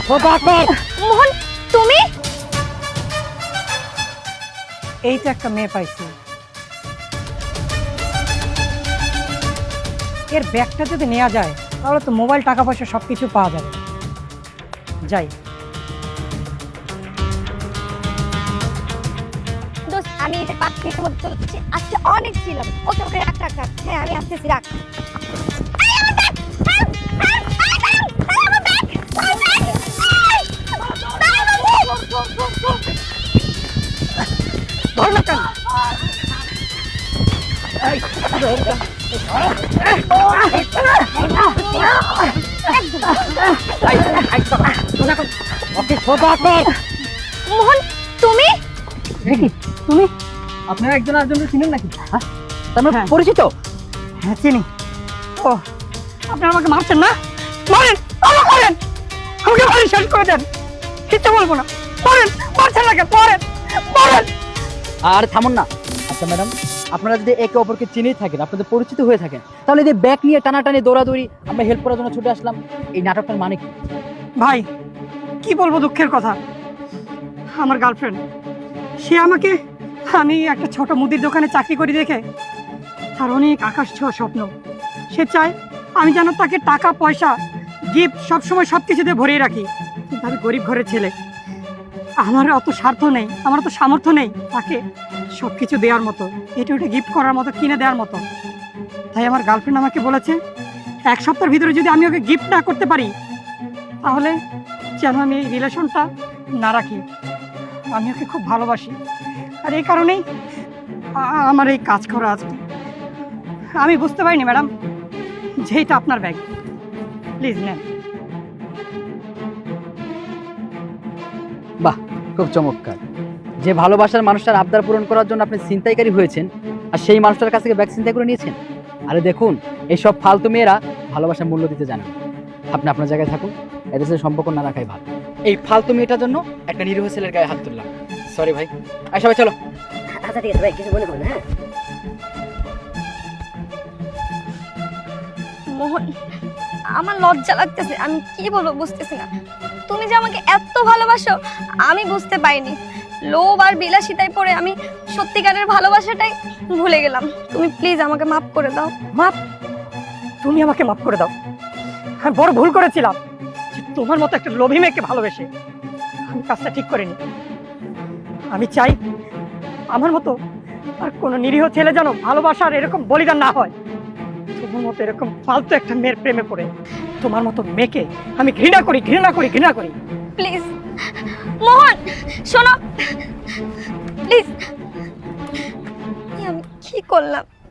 মোহন, তুমি? এই তো একটা মেয়ে পাইছি, এর ব্যাগটা যদি নেওয়া যায় তাহলে তো মোবাইল, টাকা পয়সা সবকিছু পাওয়া যাবে। যাই। দোস্ত, আমি এটা 5 মিনিটের মধ্যে চলে যাচ্ছি। আজকে অনেক ছিলাম। ওকে ওকে, রাখ রাখ রাখ। হ্যাঁ, আমি আসতেছি, রাখ। মোহন, তুমি? তুমি? আপনারা একজন আরেকজনকে চিনেন নাকি? আমরা পরিচিত? হ্যাঁ, চিনি। ও, আপনারা আমাকে মারছেন না? মারেন, আমাকে মারেন, আমাকে মারেন, শেষ করে দেন, কিচ্ছু বলবো না। মারেন, মারছেন না কেন? মারেন, মারেন। আর থামুন না। আচ্ছা ম্যাডাম, আপনারা যদি একে অপরকে চিনেই থাকেন, আপনাদের পরিচিত হয়ে থাকেন, তাহলে এই যে ব্যাগ নিয়ে টানাটানি দৌড়াদৌড়ি, আমরা হেল্প করার জন্য ছুটে আসলাম, এই নাটকটার মানে কি? ভাই, কি বলবো দুঃখের কথা, আমার গার্লফ্রেন্ড, সে আমাকে, আমি একটা ছোট মুদির দোকানে চাকরি করি দেখে তার অনেক আকাশ ছোঁয়া স্বপ্ন। সে চায় আমি যেন তাকে টাকা পয়সা, গিফট সবসময় সব কিছুতে ভরিয়ে রাখি। কিন্তু আমি গরিব ঘরের ছেলে, আমার অত স্বার্থ নেই, আমার অত সামর্থ্য নেই তাকে সব কিছু দেওয়ার মতো, এটা ওটা গিফট করার মতো, কিনে দেওয়ার মতো। তাই আমার গার্লফ্রেন্ড আমাকে বলেছে 1 সপ্তাহের ভিতরে যদি আমি ওকে গিফট না করতে পারি তাহলে যেন আমি এই রিলেশনটা না রাখি। আমি ওকে খুব ভালোবাসি, আর এই কারণেই আমার এই কাজ করা আজকে। আমি বুঝতে পারিনি ম্যাডাম যে এটা আপনার ব্যাগ, প্লিজ নেন। বাহ, খুব চমৎকার। যে ভালোবাসার মানুষটার আবদার পূরণ করার জন্য আপনি ছিনতাইকারী হয়েছেন, আর সেই মানুষটার কাছ থেকে ব্যাগ ছিনতাই করে নিয়েছেন। আরে দেখুন, এইসব ফালতু মেয়েরা ভালোবাসার মূল্য দিতে জানে না। আপনি আপনার জায়গায় থাকুন, এদের সাথে সম্পর্ক না রাখাই ভালো। এই ফালতু মেয়েটার জন্য একটা নিরীহ ছেলের গায়ে হাত তুললাম। সরি ভাই। আর সবাই চলো। আচ্ছা ঠিক আছে ভাই, কিছু মনে করবেন। হ্যাঁ মোহন, আমার লজ্জা লাগতেছে, আমি কি বলবো বুঝতেছি না। তুমি যে আমাকে এত ভালোবাসো আমি বুঝতে পারিনি। লোভ আর বিলাসিতায় পড়ে আমি সত্যিকারের ভালোবাসাটাই ভুলে গেলাম। তুমি প্লিজ আমাকে মাফ করে দাও। মাপ? তুমি আমাকে মাফ করে দাও। আমি বড় ভুল করেছিলাম যে তোমার মতো একটা লোভী মেয়েকে ভালোবেসে আমি কাজটা ঠিক করিনি। আমি চাই আমার মতো আর কোনো নিরীহ ছেলে যেন ভালোবাসার এরকম বলিদান না হয়। তোমার মতো এরকম ফালতু একটা মেয়ের প্রেমে পড়ে তোমার মতো মেয়েকে আমি ঘৃণা করি, ঘৃণা করি, ঘৃণা করি। প্লিজ মোহন, শোনো প্লিজ। আমি কি করলাম?